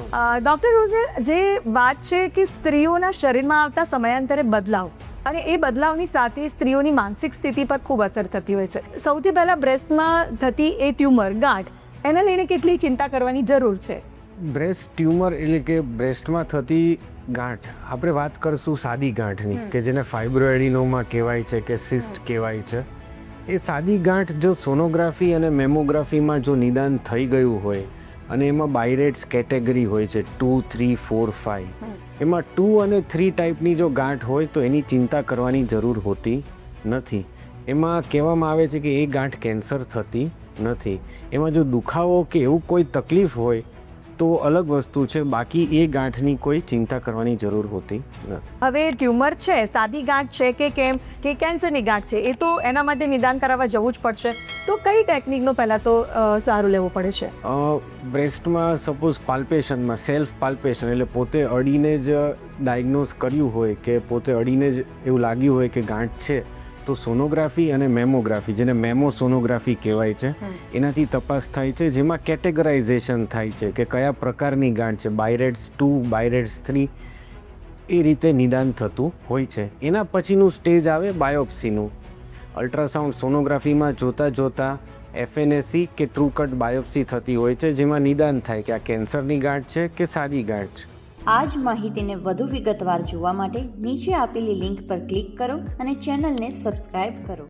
Doctor રોઝેલ, જે વાત છે કે સ્ત્રીઓના શરીરમાં આવતા સમયાંતરે બદલાવ અને એ બદલાવની સાથે સ્ત્રીઓની માનસિક સ્થિતિ પર ખૂબ અસર થતી હોય છે. સૌથી પહેલાં બ્રેસ્ટમાં થતી એ ટ્યુમર ગાંઠ એને લઈને કેટલી ચિંતા કરવાની જરૂર છે? બ્રેસ્ટ ટ્યુમર એટલે કે બ્રેસ્ટમાં થતી ગાંઠ, આપણે વાત કરશું સાદી ગાંઠની, કે જેને ફાઇબ્રોએડિનોમા કહેવાય છે કે સિસ્ટ કહેવાય છે. એ સાદી ગાંઠ જો સોનોગ્રાફી અને મેમોગ્રાફીમાં જો નિદાન થઈ ગયું હોય અને એમાં બાયરેટ્સ કેટેગરી હોય છે 2, 3, 4, 5, એમાં 2 અને 3 ટાઈપની જો ગાંઠ હોય તો એની ચિંતા કરવાની જરૂર હોતી નથી. એમાં કહેવામાં આવે છે કે એ ગાંઠ કેન્સર થતી નથી. એમાં જો દુખાવો કે એવું કોઈ તકલીફ હોય તો અલગ વસ્તુ છે, બાકી એ ગાંઠની કોઈ ચિંતા કરવાની જરૂર હોતી નથી. હવે ટ્યુમર છે, સાદી ગાંઠ છે કે કેમ કે કેન્સરની ગાંઠ છે, એ તો એના માટે નિદાન કરાવવા જવું જ પડશે. તો કઈ ટેકનિકનો પહેલાં તો સહારો લેવો પડે છે? બ્રેસ્ટમાં સપોઝ પાલ્પેશનમાં સેલ્ફ પાલ્પેશન એટલે પોતે અડીને જ ડાયગ્નોઝ કર્યું હોય કે પોતે અડીને જ એવું લાગ્યું હોય કે ગાંઠ છે, તો સોનોગ્રાફી અને મેમોગ્રાફી, જેને મેમો સોનોગ્રાફી કહેવાય છે, એનાથી તપાસ થાય છે, જેમાં કેટેગરાઇઝેશન થાય છે કે કયા પ્રકારની ગાંઠ છે, બાયરેટ્સ 2, બાયરેટ્સ 3, એ રીતે નિદાન થતું હોય છે. એના પછીનું સ્ટેજ આવે બાયોપ્સીનું. અલ્ટ્રાસાઉન્ડ સોનોગ્રાફીમાં જોતાં FNAC કે ટ્રુ કટ બાયોપ્સી થતી હોય છે, જેમાં નિદાન થાય કે આ કેન્સરની ગાંઠ છે કે સાદી ગાંઠ છે. આ જ માહિતીને વધુ વિગતવાર જોવા માટે નીચે આપેલી લિંક પર ક્લિક કરો અને ચેનલને સબસ્ક્રાઇબ કરો.